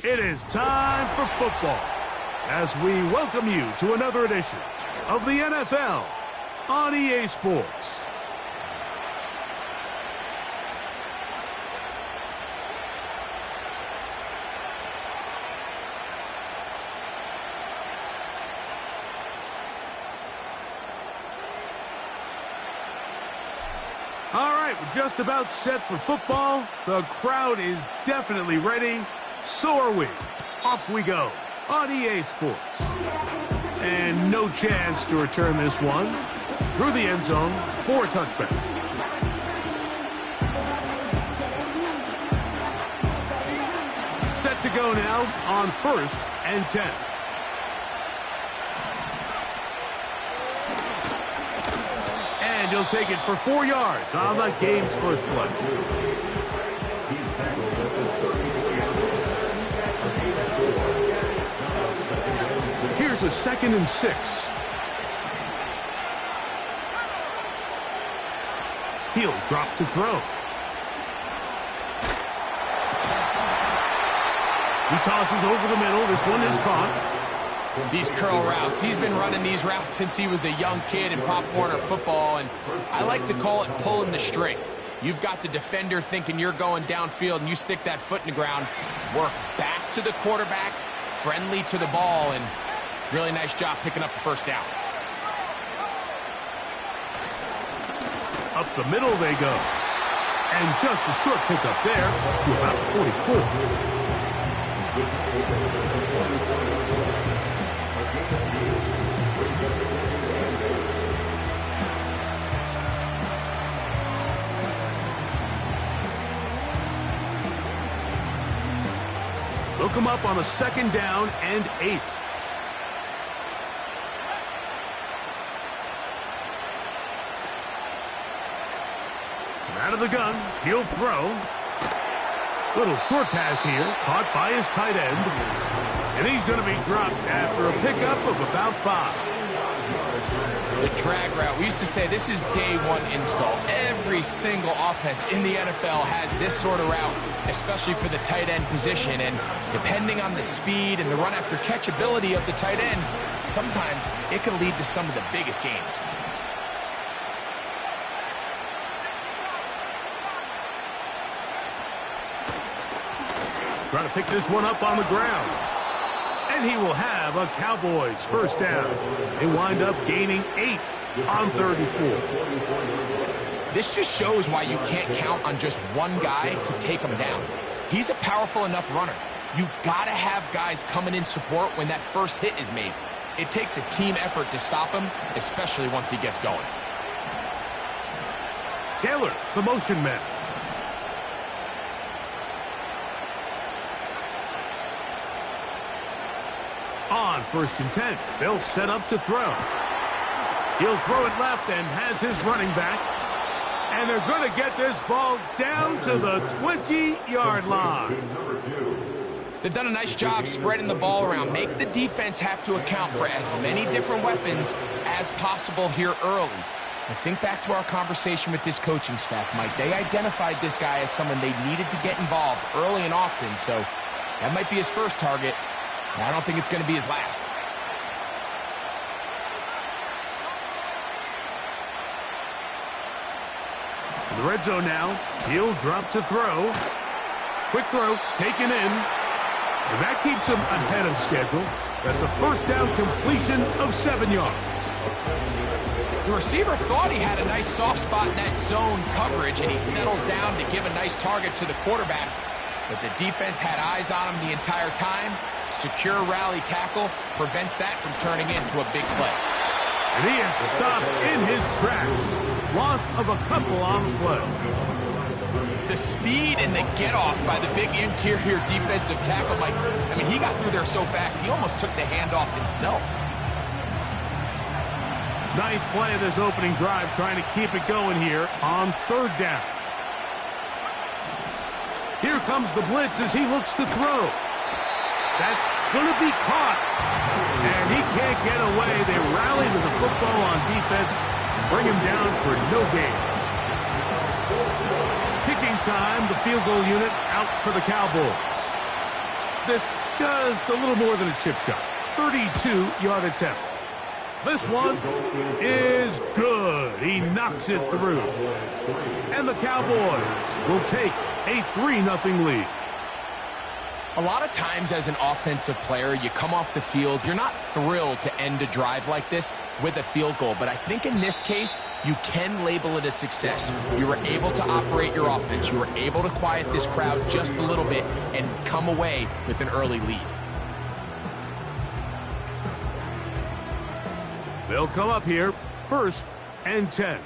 It is time for football as we welcome you to another edition of the NFL on EA Sports. All right, we're just about set for football. The crowd is definitely ready. So are we. Off we go on EA Sports. And no chance to return this one through the end zone for a touchback. Set to go now on 1st and 10. And he'll take it for 4 yards on the game's first play. Here's a 2nd and 6. He'll drop to throw. He tosses over the middle. This one is caught. These curl routes. He's been running these routes since he was a young kid in Pop Warner football, and I like to call it pulling the string. You've got the defender thinking you're going downfield, and you stick that foot in the ground, work back to the quarterback, friendly to the ball, and really nice job picking up the first down. Up the middle they go. And just a short pickup there to about 44. Look him up on a 2nd down and 8. Out of the gun, he'll throw. Little short pass here, caught by his tight end. And he's going to be dropped after a pickup of about 5. The drag route. We used to say this is day one install. Every single offense in the NFL has this sort of route, especially for the tight end position. And depending on the speed and the run after catch ability of the tight end, sometimes it can lead to some of the biggest gains. Trying to pick this one up on the ground. And he will have a Cowboys first down. They wind up gaining 8 on 34. This just shows why you can't count on just one guy to take him down. He's a powerful enough runner. You gotta have guys coming in support when that first hit is made. It takes a team effort to stop him, especially once he gets going. Taylor, the motion man. On 1st and 10, they'll set up to throw. He'll throw it left and has his running back. And they're going to get this ball down to the 20-yard line. They've done a nice job spreading the ball around. Make the defense have to account for as many different weapons as possible here early. I think back to our conversation with this coaching staff, Mike. They identified this guy as someone they needed to get involved early and often, so that might be his first target. I don't think it's going to be his last. In the red zone now, he'll drop to throw. Quick throw, taken in. And that keeps him ahead of schedule. That's a first down completion of 7 yards. The receiver thought he had a nice soft spot in that zone coverage, and he settles down to give a nice target to the quarterback. But the defense had eyes on him the entire time. Secure rally tackle prevents that from turning into a big play. And he is stopped in his tracks. Loss of a couple on the play. The speed and the get-off by the big interior defensive tackle, Mike. I mean, he got through there so fast, he almost took the handoff himself. Ninth play of this opening drive, trying to keep it going here on third down. Here comes the blitz as he looks to throw. That's going to be caught. And he can't get away. They rally to the football on defense and bring him down for no gain. Kicking time, the field goal unit out for the Cowboys. This just a little more than a chip shot. 32-yard attempt. This one is good. He knocks it through. And the Cowboys will take a 3-0 lead. A lot of times as an offensive player, you come off the field, you're not thrilled to end a drive like this with a field goal. But I think in this case, you can label it a success. You were able to operate your offense. You were able to quiet this crowd just a little bit and come away with an early lead. They'll come up here, 1st and 10.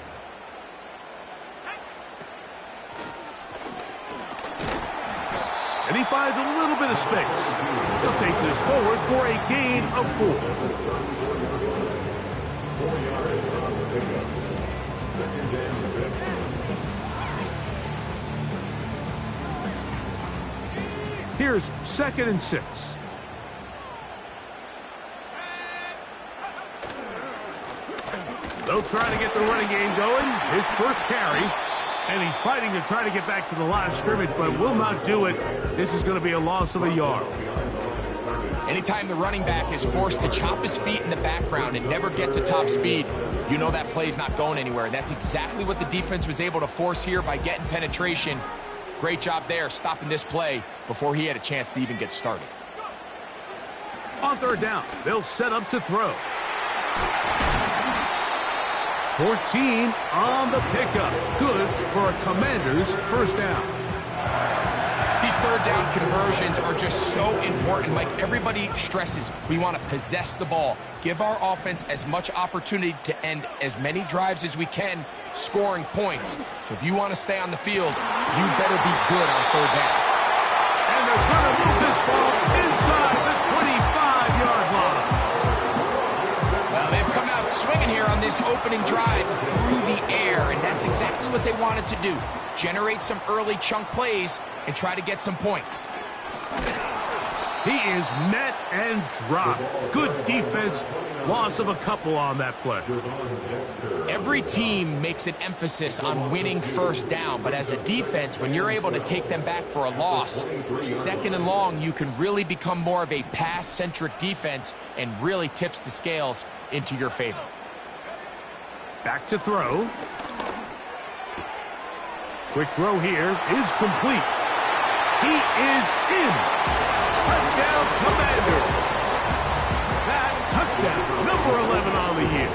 And he finds a little bit of space. He'll take this forward for a gain of 4. Here's 2nd and 6. They'll try to get the running game going. His first carry. And he's fighting to try to get back to the line of scrimmage, but will not do it. This is going to be a loss of a yard. Anytime the running back is forced to chop his feet in the background and never get to top speed, you know that play's not going anywhere. And that's exactly what the defense was able to force here by getting penetration. Great job there, stopping this play before he had a chance to even get started. On third down, they'll set up to throw. 14 on the pickup. Good for a Commander's first down. These third down conversions are just so important. Like everybody stresses, we want to possess the ball. Give our offense as much opportunity to end as many drives as we can, scoring points. So if you want to stay on the field, you better be good on third down. And they're going to move this ball inside the 25-yard line. Well, they've come out swinging here on this opening drive through the air, and that's exactly what they wanted to do. Generate some early chunk plays and try to get some points. He is met and dropped. Good defense. Loss of a couple on that play. Every team makes an emphasis on winning first down, but as a defense, when you're able to take them back for a loss, 2nd and long, you can really become more of a pass-centric defense and really tips the scales into your favor. Back to throw. Quick throw here is complete. He is in. Touchdown, Commanders. That touchdown, number 11 on the year.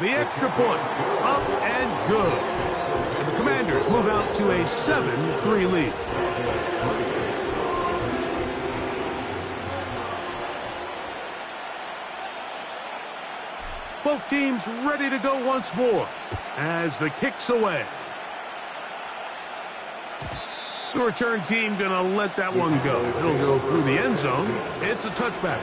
The extra point, up and good. And the Commanders move out to a 7-3 lead. Both teams ready to go once more as the kick's away. The return team going to let that one go. It'll go through the end zone. It's a touchback.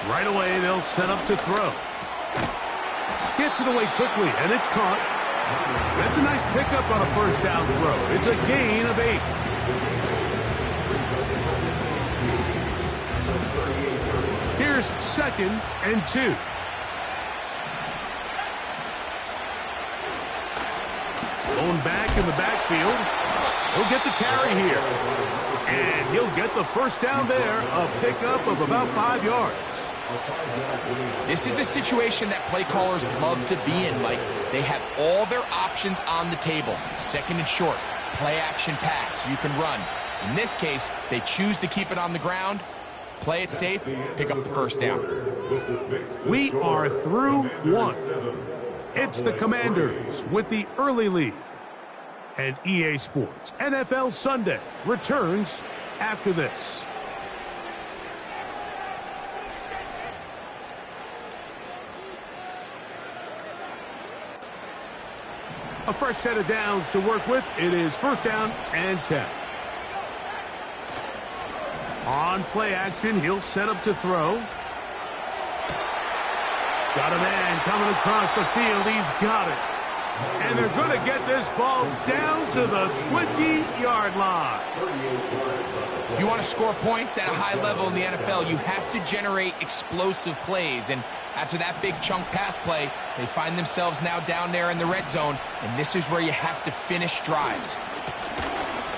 Right away, they'll set up to throw. Gets it away quickly, and it's caught. That's a nice pickup on a first down throw. It's a gain of 8. Here's 2nd and 2. Going back in the backfield. He'll get the carry here. And he'll get the first down there. A pickup of about 5 yards. This is a situation that play callers love to be in, Mike. They have all their options on the table. 2nd and short, play action pass, you can run. In this case, they choose to keep it on the ground. Play it safe, pick up the first down. We are through one. It's the Commanders with the early lead. And EA Sports NFL Sunday returns after this. A fresh set of downs to work with. It is first down and 10. On play action, he'll set up to throw. Got a man coming across the field. He's got it. And they're going to get this ball down to the 20-yard line. If you want to score points at a high level in the NFL, you have to generate explosive plays. And after that big chunk pass play, they find themselves now down there in the red zone. And this is where you have to finish drives.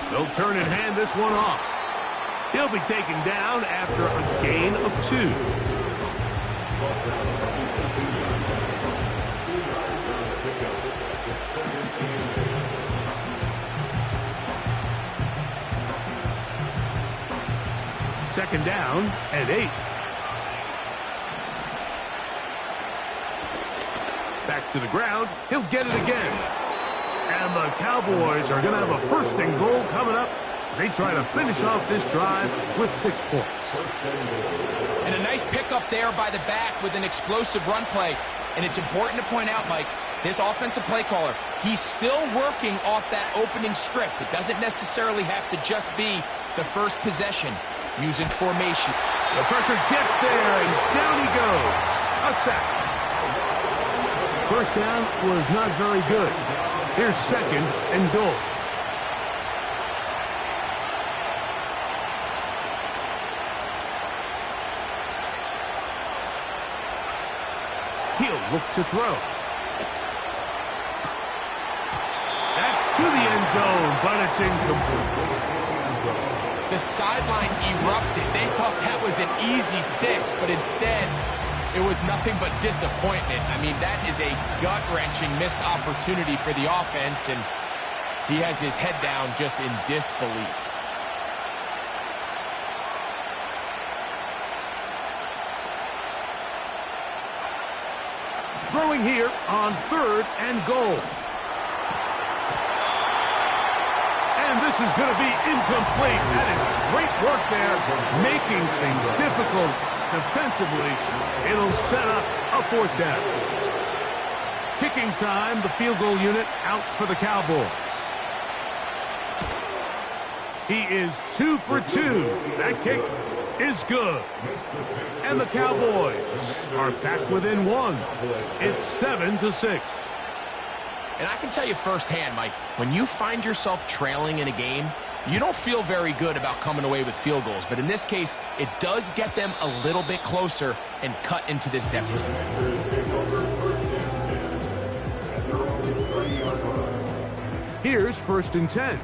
They'll turn and hand this one off. He'll be taken down after a gain of 2. Second down and 8. Back to the ground. He'll get it again. And the Cowboys are going to have a first and goal coming up. They try to finish off this drive with 6 points. And a nice pickup there by the back with an explosive run play. And it's important to point out, Mike, this offensive play caller, he's still working off that opening script. It doesn't necessarily have to just be the first possession. Using formation. The pressure gets there, and down he goes. A sack. First down was not very good. Here's second and goal. He'll look to throw. That's to the end zone, but it's incomplete. The sideline erupted. They thought that was an easy 6, but instead, it was nothing but disappointment. I mean, that is a gut-wrenching missed opportunity for the offense, and he has his head down just in disbelief. Throwing here on third and goal. And this is going to be incomplete. That is great work there, making things difficult defensively. It'll set up a fourth down. Kicking time, the field goal unit out for the Cowboys. He is 2 for 2. That kick is good. And the Cowboys are back within 1. It's 7-6. And I can tell you firsthand, Mike, when you find yourself trailing in a game, you don't feel very good about coming away with field goals. But in this case, it does get them a little bit closer and cut into this deficit. Here's first and 10.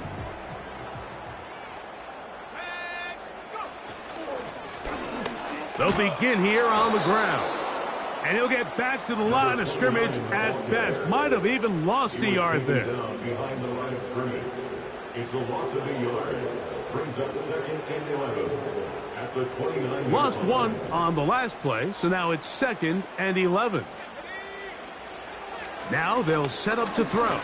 They'll begin here on the ground. And he'll get back to the line of scrimmage at best. Might have even lost a yard there. Behind the line of scrimmage. It's a loss of a yard. Brings up second and 11. At the 29. Lost 1 on the last play, so now it's second and 11. Now they'll set up to throw.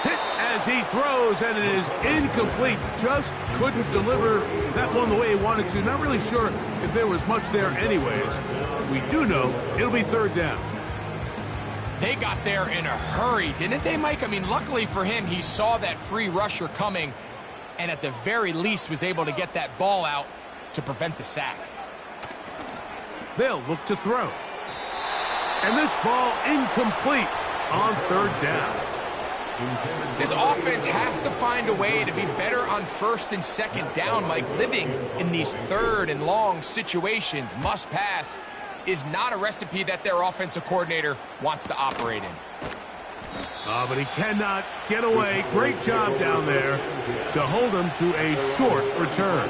Hit as he throws, and it is incomplete. Just couldn't deliver that one the way he wanted to. Not really sure if there was much there anyways. We do know it'll be third down. They got there in a hurry, didn't they, Mike? I mean, luckily for him, he saw that free rusher coming and at the very least was able to get that ball out to prevent the sack. They'll look to throw. And this ball incomplete on third down. This offense has to find a way to be better on first and second down, Mike. Living in these third and long situations, must pass, is not a recipe that their offensive coordinator wants to operate in. But he cannot get away. Great job down there to hold him to a short return.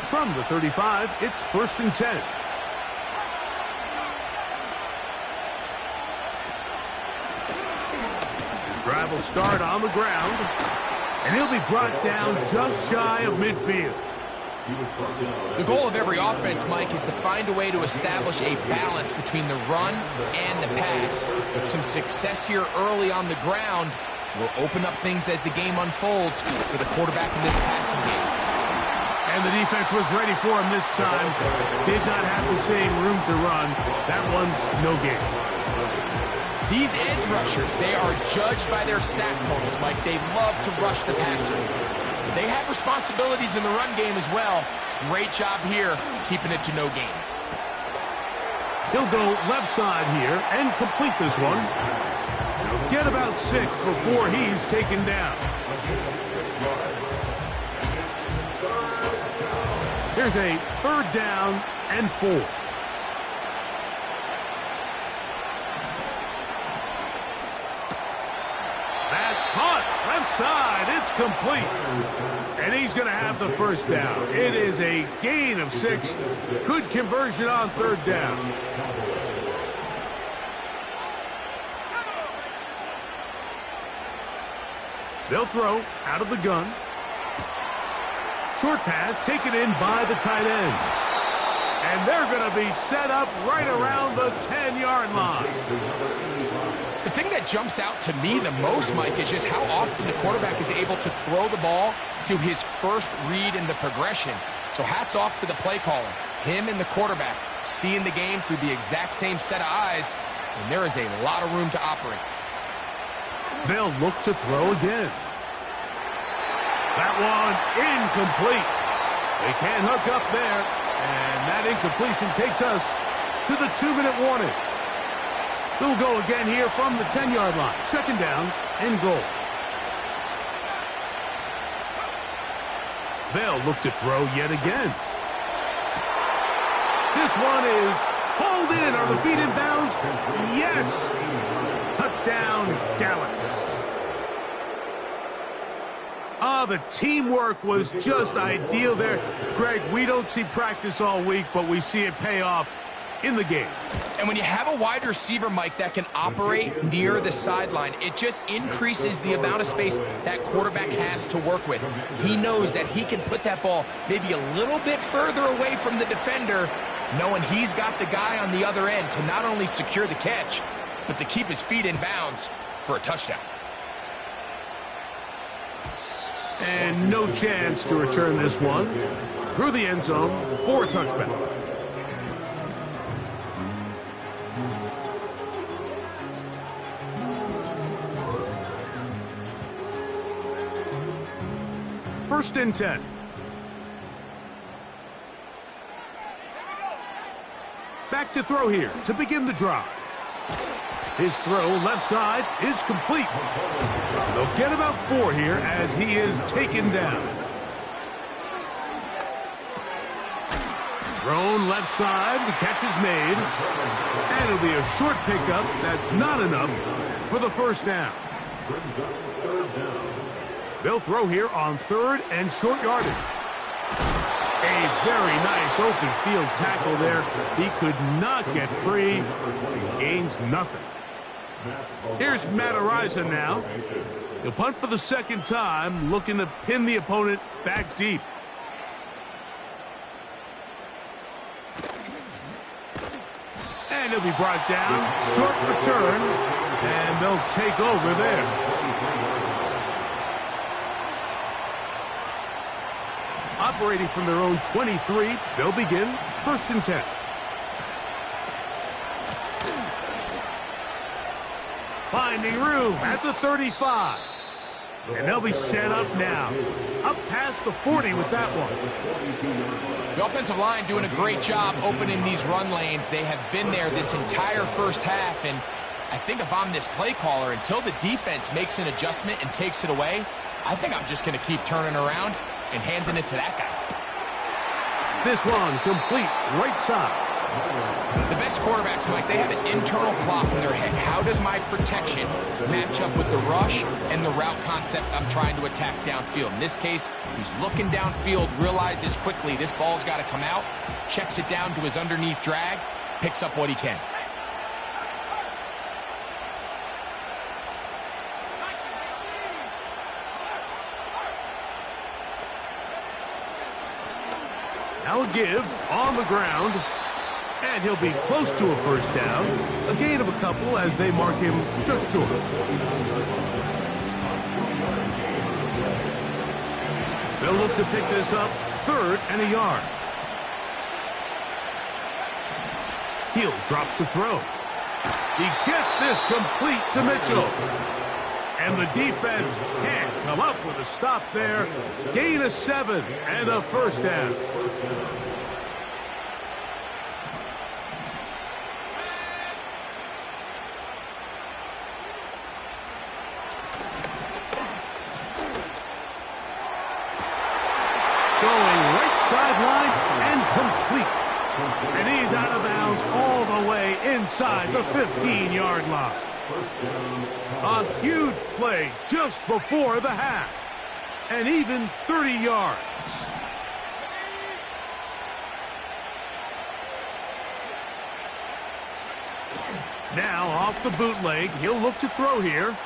From the 35, it's first and 10. Drive will start on the ground, and he'll be brought down just shy of midfield. The goal of every offense, Mike, is to find a way to establish a balance between the run and the pass. With some success here early on the ground will open up things as the game unfolds for the quarterback in this passing game. And the defense was ready for him this time. Did not have the same room to run. That one's no gain. These edge rushers, they are judged by their sack totals, Mike. They love to rush the passer. But they have responsibilities in the run game as well. Great job here, keeping it to no gain. He'll go left side here and complete this one. He'll get about 6 before he's taken down. Here's a 3rd down and 4. That's caught. Left side. It's complete. And he's going to have the first down. It is a gain of 6. Good conversion on 3rd down. They'll throw out of the gun. Short pass taken in by the tight end. And they're going to be set up right around the 10-yard line. The thing that jumps out to me the most, Mike, is just how often the quarterback is able to throw the ball to his first read in the progression. So hats off to the play caller. Him and the quarterback seeing the game through the exact same set of eyes, and there is a lot of room to operate. They'll look to throw again. That one incomplete. They can't hook up there, and that incompletion takes us to the 2-minute warning. They'll go again here from the 10-yard line. 2nd down and goal. They'll look to throw yet again. This one is hauled in. Are the feet in bounds? Yes! Touchdown, Dallas. The teamwork was just ideal there. Greg, we don't see practice all week, but we see it pay off in the game. And when you have a wide receiver, Mike, that can operate near the sideline, it just increases the amount of space that quarterback has to work with. He knows that he can put that ball maybe a little bit further away from the defender, knowing he's got the guy on the other end to not only secure the catch, but to keep his feet in bounds for a touchdown. And no chance to return this one through the end zone for a touchback. First and 10. Back to throw here to begin the drive. His throw left side is complete. They'll get about 4 here as he is taken down. Thrown left side, the catch is made. And it'll be a short pickup. That's not enough for the first down. They'll throw here on 3rd and short yardage. A very nice open field tackle there. He could not get free and gains nothing. Here's Matt Araiza now. He'll punt for the 2nd time, looking to pin the opponent back deep. And he'll be brought down. Short return. And they'll take over there. Operating from their own 23, they'll begin 1st and 10. Finding room at the 35. And they'll be set up now. Up past the 40 with that one. The offensive line doing a great job opening these run lanes. They have been there this entire first half, and I think if I'm this play caller, until the defense makes an adjustment and takes it away, I think I'm just going to keep turning around and handing it to that guy. This one complete right side. The best quarterbacks, Mike, they have an internal clock in their head. How does my protection match up with the rush and the route concept I'm trying to attack downfield? In this case, he's looking downfield, realizes quickly this ball's got to come out, checks it down to his underneath drag, picks up what he can. Now a give on the ground. And he'll be close to a first down. A gain of a couple as they mark him just short. They'll look to pick this up, 3rd and a yard. He'll drop to throw. He gets this complete to Mitchell. And the defense can't come up with a stop there. Gain of 7 and a first down. Going right sideline and complete. And he's out of bounds all the way inside the 15-yard line. A huge play just before the half. And even 30 yards. Now off the bootleg, he'll look to throw here.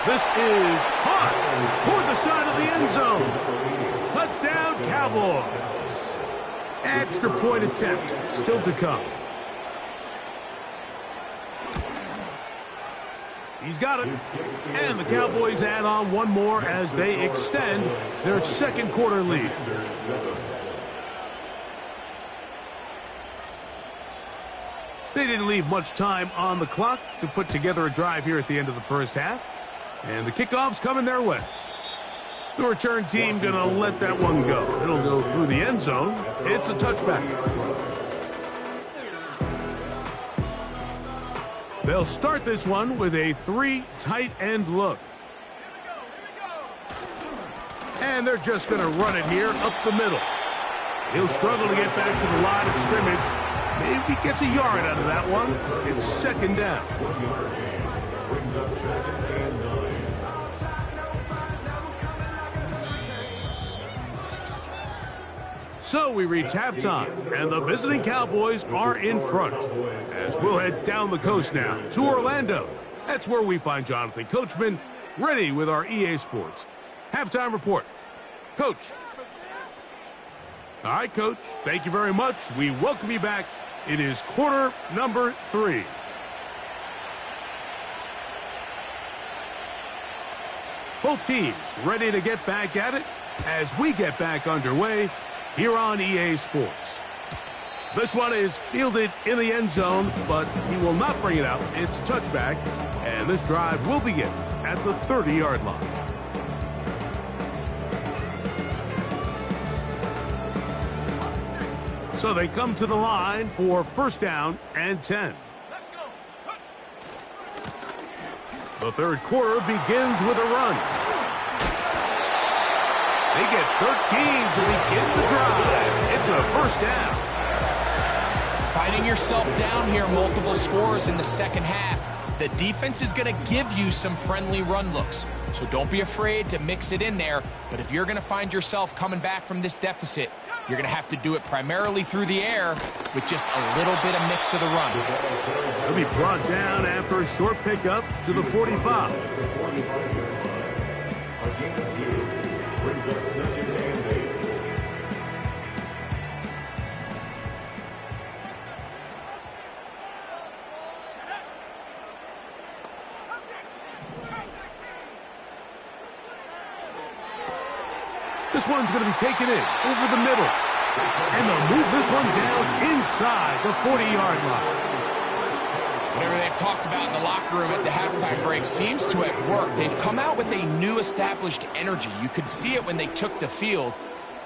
This is caught toward the side of the end zone. Touchdown, Cowboys. Extra point attempt still to come. He's got it. And the Cowboys add on one more as they extend their second quarter lead. They didn't leave much time on the clock to put together a drive here at the end of the first half. And the kickoff's coming their way. The return team going to let that one go. It'll go through the end zone. It's a touchback. They'll start this one with a 3 tight end look. And they're just going to run it here up the middle. He'll struggle to get back to the line of scrimmage. Maybe he gets a yard out of that one. It's second down. Brings up 2nd and 9. So we reach halftime, and the visiting Cowboys are in front. As we'll head down the coast now to Orlando. That's where we find Jonathan Coachman, ready with our EA Sports halftime report. Coach. All right, Coach. Thank you very much. We welcome you back. It is quarter number 3. Both teams ready to get back at it as we get back underway here on EA Sports. This one is fielded in the end zone, but he will not bring it out. It's a touchback, and this drive will begin at the 30-yard line. So they come to the line for first down and 10. The third quarter begins with a run. They get 13 to begin the drive. It's a first down. Finding yourself down here, multiple scores in the second half. The defense is going to give you some friendly run looks. So don't be afraid to mix it in there. But if you're going to find yourself coming back from this deficit, you're going to have to do it primarily through the air with just a little bit of mix of the run. He'll be brought down after a short pickup to the 45. Brings up 2nd and 8. This one's going to be taken in over the middle. And they'll move this one down inside the 40-yard line. Whatever they've talked about in the locker room at the halftime break seems to have worked. They've come out with a new established energy. You could see it when they took the field.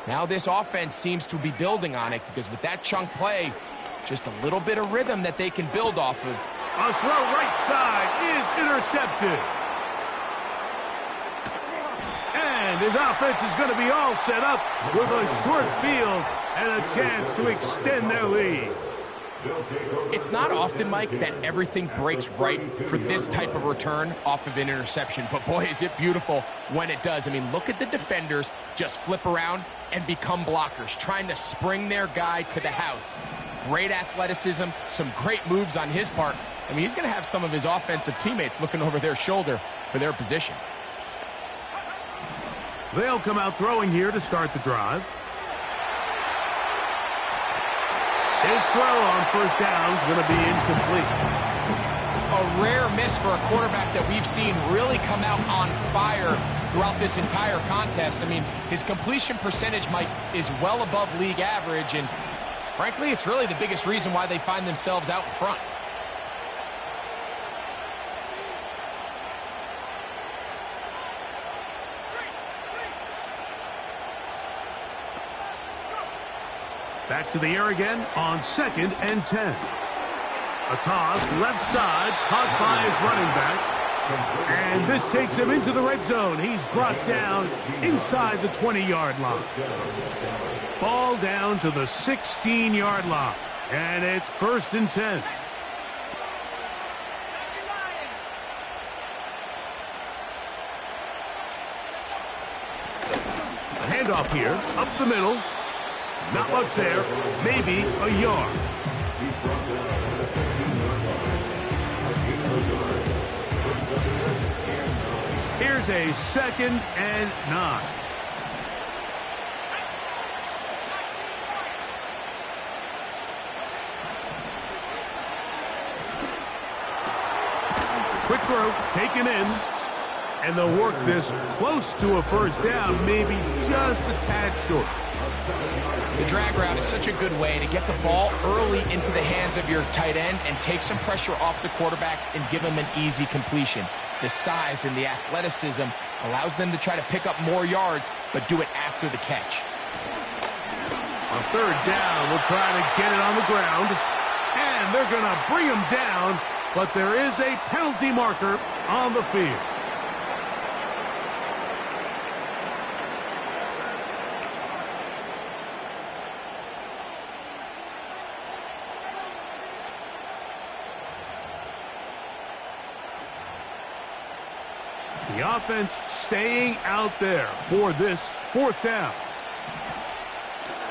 Now this offense seems to be building on it because with that chunk play, just a little bit of rhythm that they can build off of. A throw right side is intercepted. And his offense is going to be all set up with a short field and a chance to extend their lead. It's not often, Mike, that everything breaks right for this type of return off of an interception. But, boy, is it beautiful when it does. I mean, look at the defenders just flip around and become blockers, trying to spring their guy to the house. Great athleticism, some great moves on his part. I mean, he's going to have some of his offensive teammates looking over their shoulder for their position. They'll come out throwing here to start the drive. His throw on first down is going to be incomplete. A rare miss for a quarterback that we've seen really come out on fire throughout this entire contest. I mean, his completion percentage, Mike, is well above league average, and frankly, it's really the biggest reason why they find themselves out in front. Back to the air again on 2nd and 10. A toss, left side, caught by his running back. And this takes him into the red zone. He's brought down inside the 20-yard line. Ball down to the 16-yard line. And it's 1st and 10. A handoff here, up the middle. Not much there, maybe a yard. Here's a 2nd and 9. Quick throw, taken in. And they'll work this close to a first down, maybe just a tad short. The drag route is such a good way to get the ball early into the hands of your tight end and take some pressure off the quarterback and give him an easy completion. The size and the athleticism allows them to try to pick up more yards, but do it after the catch. On 3rd down, we'll try to get it on the ground. And they're going to bring him down, but there is a penalty marker on the field. The offense staying out there for this 4th down.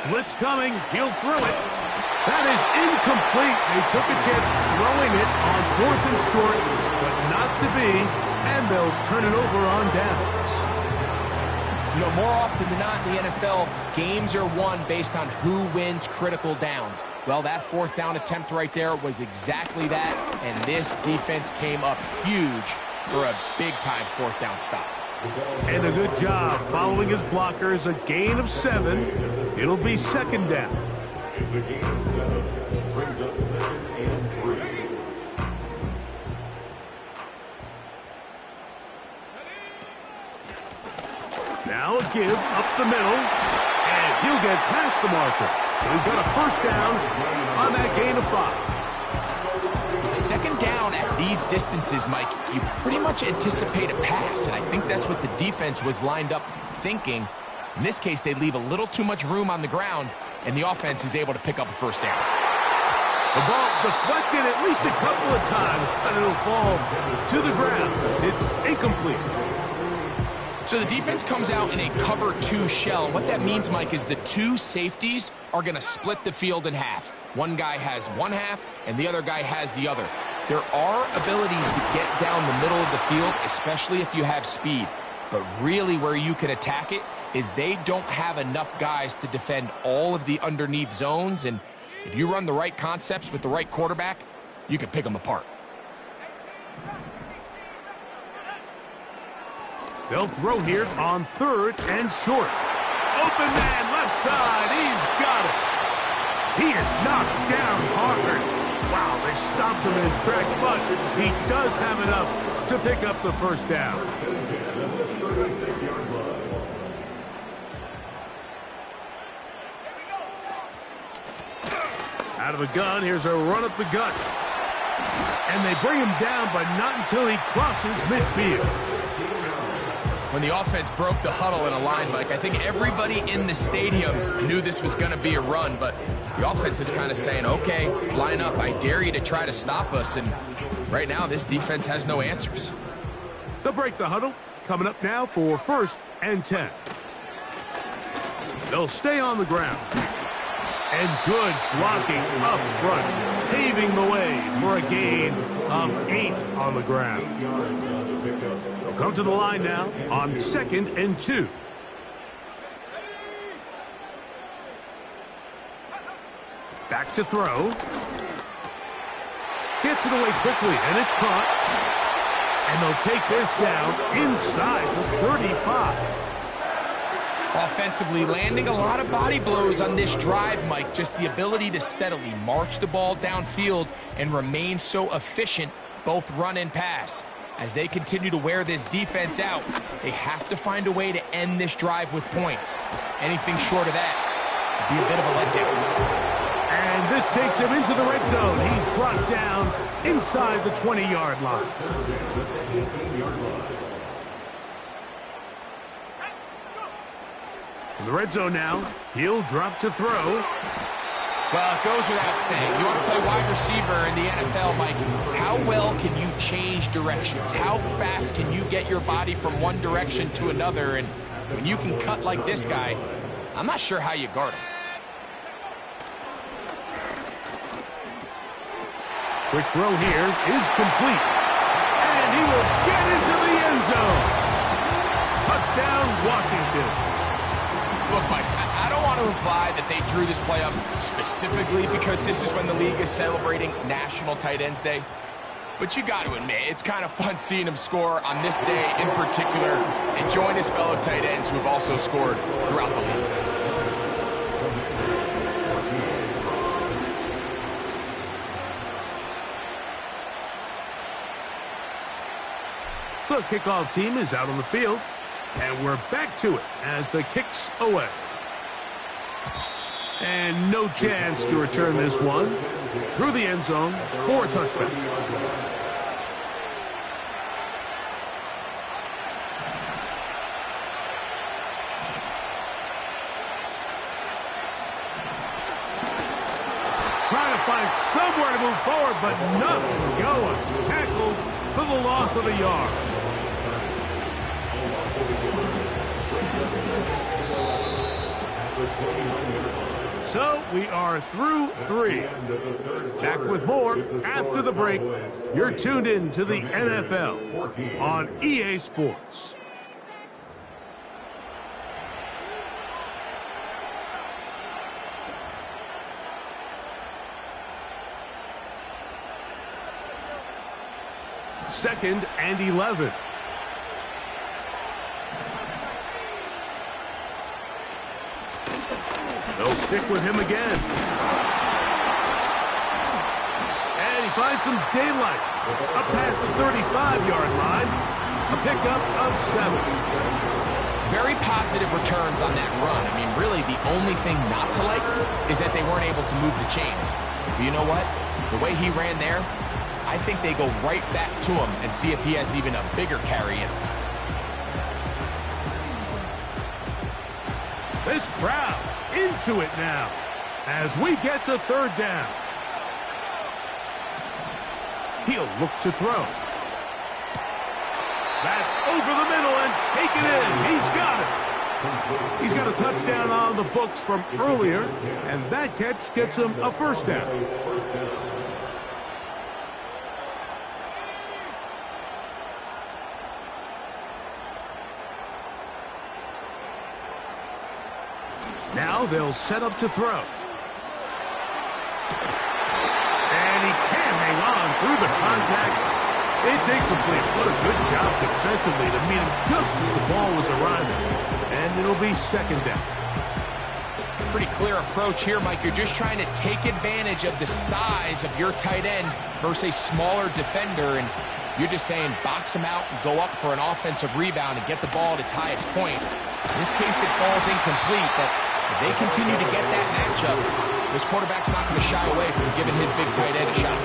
Blitz coming. He'll throw it. That is incomplete. They took a chance throwing it on 4th and short, but not to be, and they'll turn it over on downs. You know, more often than not in the NFL, games are won based on who wins critical downs. Well, that 4th down attempt right there was exactly that, and this defense came up huge for a big-time 4th down stop. And a good job following his blockers. A gain of 7. It'll be 2nd down. It's a gain of 7. Brings up 2nd and 3. Now a give up the middle. And he'll get past the marker. So he's got a first down on that gain of 5. 2nd down at these distances, Mike, you pretty much anticipate a pass, and I think that's what the defense was lined up thinking. In this case, they leave a little too much room on the ground, and the offense is able to pick up a first down. The ball deflected at least a couple of times, but it'll fall to the ground. It's incomplete. So the defense comes out in a cover 2 shell. What that means, Mike, is the 2 safeties are going to split the field in half. One guy has one half, and the other guy has the other. There are abilities to get down the middle of the field, especially if you have speed. But really where you can attack it is they don't have enough guys to defend all of the underneath zones. And if you run the right concepts with the right quarterback, you can pick them apart. They'll throw here on 3rd and short. Open man, left side. He's got it. He is knocked down hard. Wow, they stopped him in his tracks, but he does have enough to pick up the first down. Out of the gun, here's a run up the gut. And they bring him down, but not until he crosses midfield. When the offense broke the huddle in a line, Mike, I think everybody in the stadium knew this was going to be a run, but the offense is kind of saying, okay, line up. I dare you to try to stop us, and right now this defense has no answers. They'll break the huddle. Coming up now for 1st and 10. They'll stay on the ground. And good blocking up front, paving the way for a gain of 8 on the ground. They'll come to the line now on 2nd and 2. Back to throw. Gets it away quickly, and it's caught. And they'll take this down inside the 35. Offensively, landing a lot of body blows on this drive, Mike. Just the ability to steadily march the ball downfield and remain so efficient, both run and pass. As they continue to wear this defense out, they have to find a way to end this drive with points. Anything short of that would be a bit of a letdown. And this takes him into the red zone. He's brought down inside the 20-yard line. In the red zone now, he'll drop to throw. Well, it goes without saying. You want to play wide receiver in the NFL, Mike. How well can you change directions? How fast can you get your body from one direction to another? And when you can cut like this guy, I'm not sure how you guard him. Quick throw here is complete. And he will get into the end zone. Touchdown, Washington. Look, Mike, I don't want to imply that they drew this play up specifically because this is when the league is celebrating National Tight Ends Day. But you got to admit, it's kind of fun seeing him score on this day in particular and join his fellow tight ends who have also scored throughout the league. The kickoff team is out on the field, and we're back to it as the kick's away. And no chance to return this one through the end zone for a touchback. Trying to find somewhere to move forward, but nothing going. Tackled for the loss of a yard. So we are through three. Back with more after the break. You're tuned in to the NFL on EA Sports. Second and 11. They'll stick with him again. And he finds some daylight. Up past the 35-yard line. A pickup of 7. Very positive returns on that run. I mean, really, the only thing not to like is that they weren't able to move the chains. But you know what? The way he ran there, I think they go right back to him and see if he has even a bigger carry in him. This crowd into it now as we get to third down. He'll look to throw. That's over the middle and taken in. He's got it. He's got a touchdown on the books from earlier, and that catch gets him a first down. Now they'll set up to throw. And he can't hang on through the contact. It's incomplete. What a good job defensively to meet him just as the ball was arriving. And it'll be second down. Pretty clear approach here, Mike. You're just trying to take advantage of the size of your tight end versus a smaller defender. And you're just saying box him out and go up for an offensive rebound and get the ball at its highest point. In this case, it falls incomplete, but if they continue to get that matchup, this quarterback's not going to shy away from giving his big tight end a shot.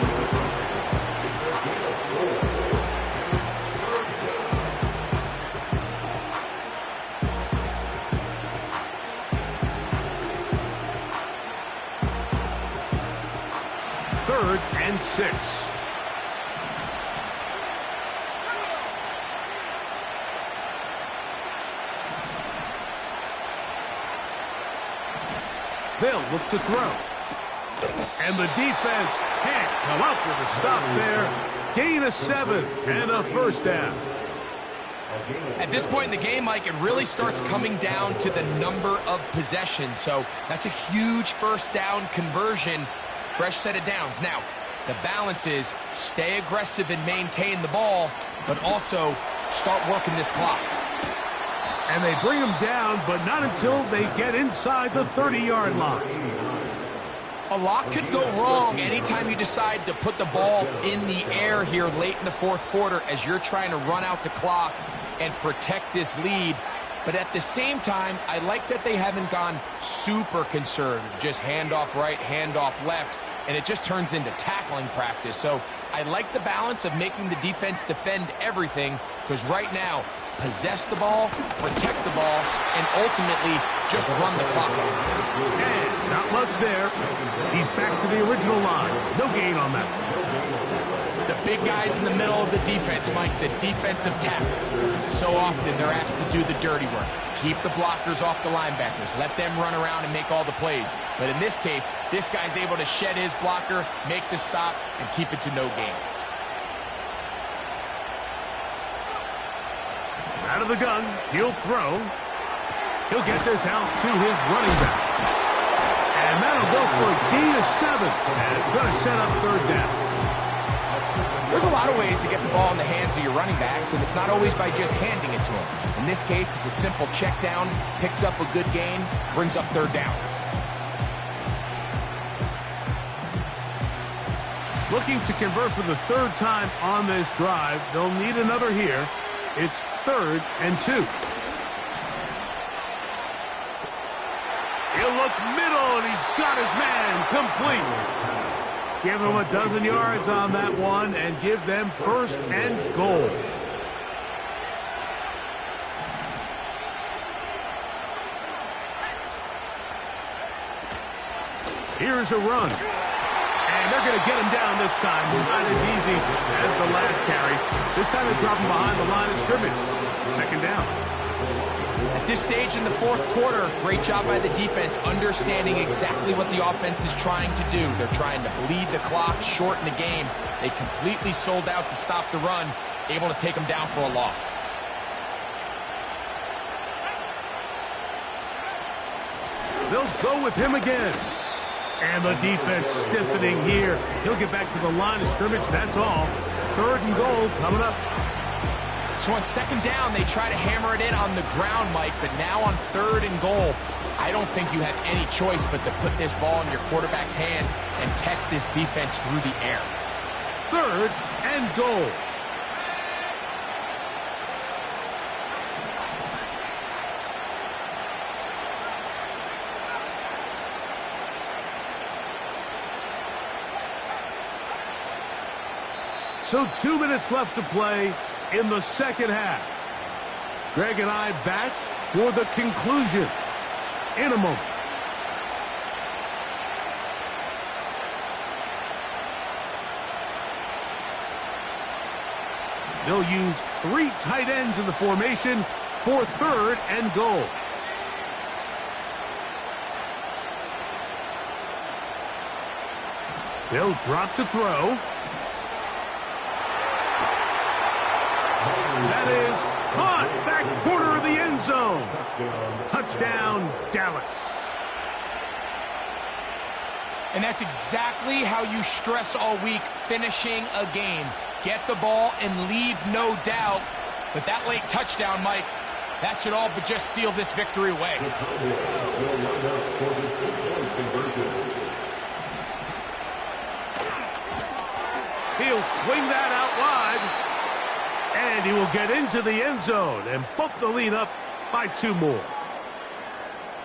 Third and 6. They'll look to throw. And the defense can't come up with a stop there. Gain of 7 and a first down. At this point in the game, Mike, it really starts coming down to the number of possessions. So that's a huge first down conversion. Fresh set of downs. Now, the balance is stay aggressive and maintain the ball, but also start working this clock. And they bring him down, but not until they get inside the 30-yard line. A lot could go wrong anytime you decide to put the ball in the air here late in the fourth quarter as you're trying to run out the clock and protect this lead. But at the same time, I like that they haven't gone super conservative. Just handoff right, handoff left, and it just turns into tackling practice. So I like the balance of making the defense defend everything, because right now, possess the ball, protect the ball, and ultimately just run the clock out. And not much there. He's back to the original line. No gain on that. The big guys in the middle of the defense, Mike, the defensive tackles. So often they're asked to do the dirty work. Keep the blockers off the linebackers. Let them run around and make all the plays. But in this case, this guy's able to shed his blocker, make the stop, and keep it to no gain. Out of the gun, he'll throw. He'll get this out to his running back. And that'll go for a gain of 7. And it's going to set up third down. There's a lot of ways to get the ball in the hands of your running backs, and it's not always by just handing it to them. In this case, it's a simple check down, picks up a good gain, brings up third down. Looking to convert for the third time on this drive. They'll need another here. It's 3rd and 2. He'll look middle, and he's got his man complete. Give him a dozen yards on that one and give them 1st and goal. Here's a run. And they're going to get him down this time. Not as easy as the last carry. This time they drop him behind the line of scrimmage. 2nd down. At this stage in the fourth quarter, great job by the defense understanding exactly what the offense is trying to do. They're trying to bleed the clock, shorten the game. They completely sold out to stop the run, able to take them down for a loss. They'll go with him again. And the defense stiffening here. He'll get back to the line of scrimmage, that's all. 3rd and goal coming up. So on 2nd down, they try to hammer it in on the ground, Mike, but now on 3rd and goal, I don't think you have any choice but to put this ball in your quarterback's hands and test this defense through the air. 3rd and goal. So 2 minutes left to play in the second half. Greg and I back for the conclusion in a moment. They'll use 3 tight ends in the formation for 3rd and goal. They'll drop to throw. That is caught back corner of the end zone. Touchdown, Dallas. And that's exactly how you stress all week, finishing a game. Get the ball and leave no doubt. But that late touchdown, Mike, that should all but just seal this victory away. He'll swing that out wide. And he will get into the end zone and bump the lead up by 2 more.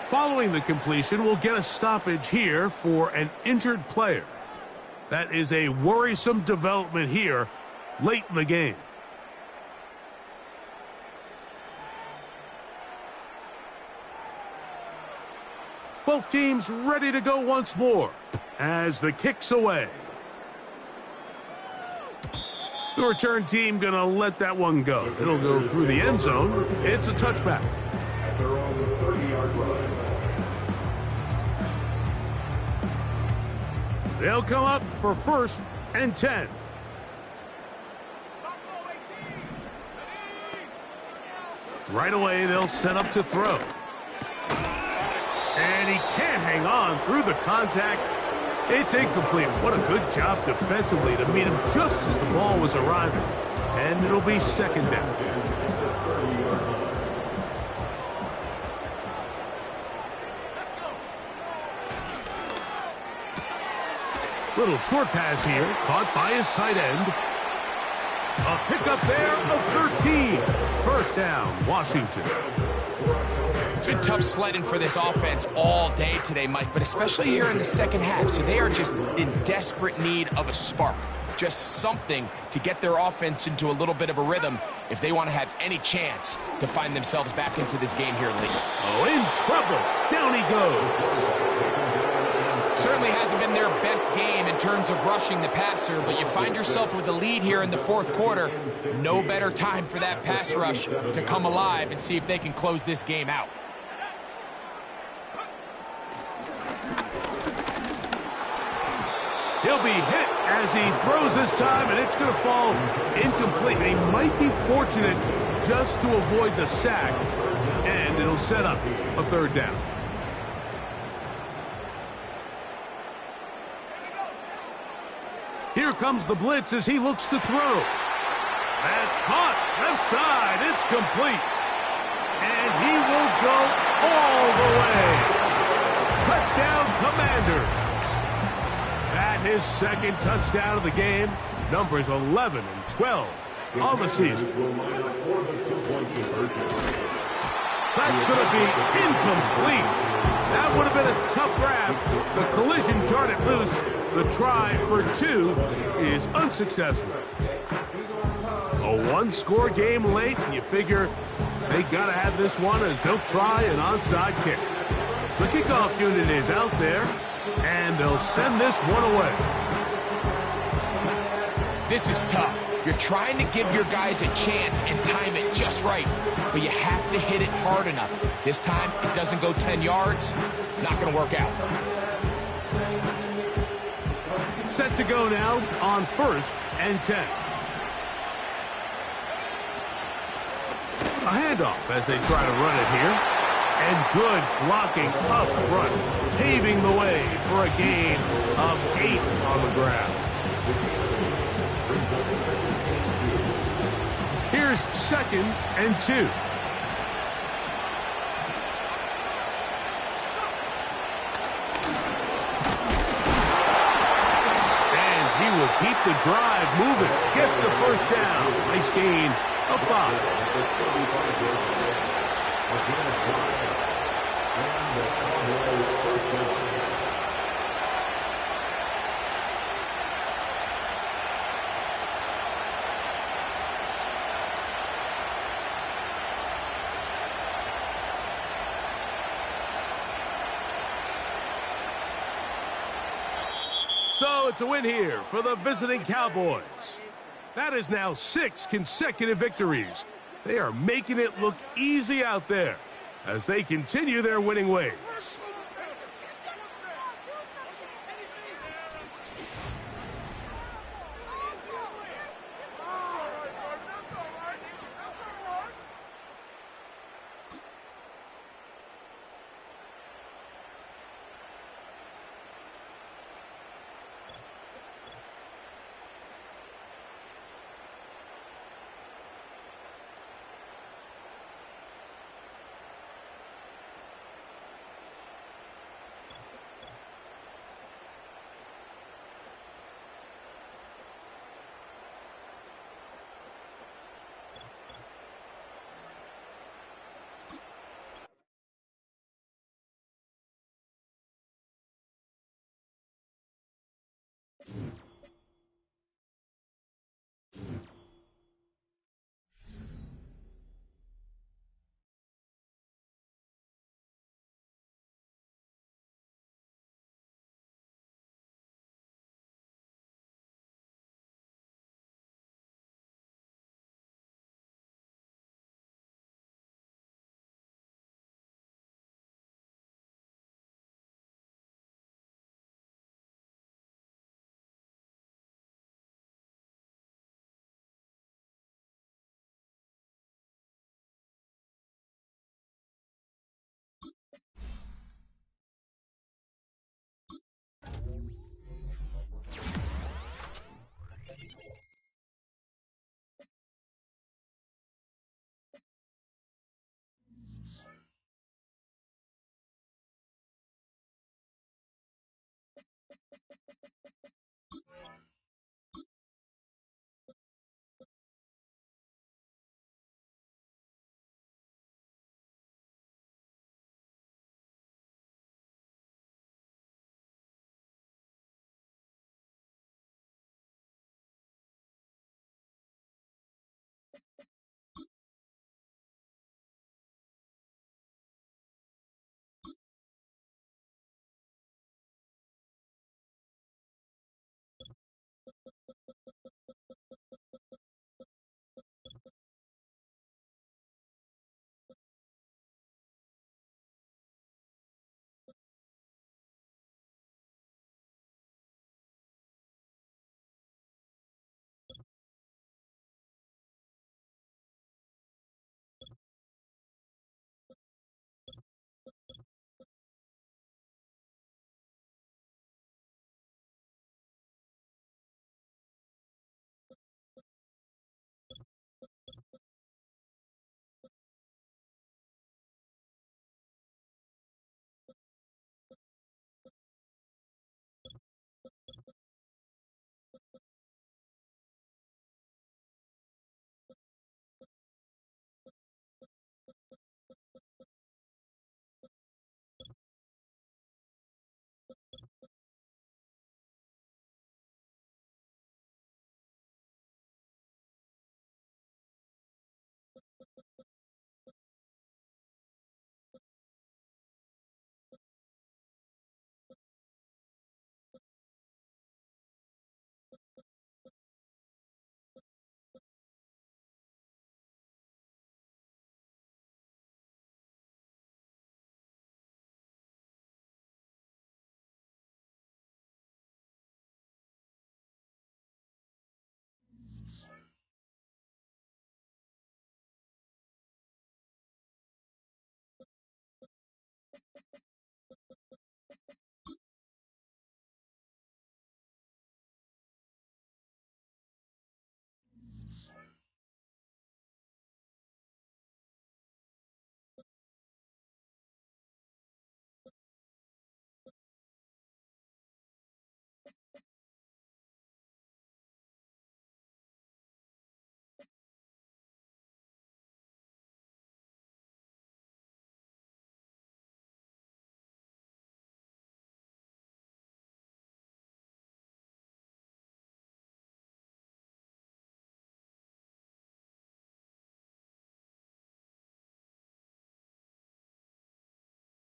Following the completion, we'll get a stoppage here for an injured player. That is a worrisome development here late in the game. Both teams ready to go once more as the kick's away. The return team going to let that one go. It'll go through the end zone. It's a touchback. At their own 30-yard line. They'll come up for 1st and 10. Right away, they'll set up to throw. And he can't hang on through the contact. It's incomplete. What a good job defensively to meet him just as the ball was arriving. And it'll be second down. Little short pass here, caught by his tight end. A pickup there of 13. First down, Washington. It's been tough sledding for this offense all day today, Mike, but especially here in the second half. So they are just in desperate need of a spark. Just something to get their offense into a little bit of a rhythm if they want to have any chance to find themselves back into this game here late. Oh, in trouble. Down he goes. Certainly hasn't been their best game in terms of rushing the passer, but you find yourself with a lead here in the fourth quarter. No better time for that pass rush to come alive and see if they can close this game out. He'll be hit as he throws this time, and it's going to fall incomplete. He might be fortunate just to avoid the sack, and it'll set up a third down. Here comes the blitz as he looks to throw. That's caught. Left side. It's complete. And he will go all the way. Touchdown, Commanders. At his second touchdown of the game, numbers 11 and 12 on the season. That's going to be incomplete. That would have been a tough grab. The collision jarred it loose. The try for two is unsuccessful. A one-score game late, and you figure they got to have this one as they'll try an onside kick. The kickoff unit is out there, and they'll send this one away. This is tough. You're trying to give your guys a chance and time it just right, but you have to hit it hard enough. This time, it doesn't go 10 yards. Not going to work out. Set to go now on 1st and 10. A handoff as they try to run it here. And good blocking up front, paving the way for a gain of 8 on the ground. Here's 2nd and 2. He will keep the drive moving. Gets the first down. Nice gain of 5. So it's a win here for the visiting Cowboys. That is now 6 consecutive victories. They are making it look easy out there as they continue their winning ways.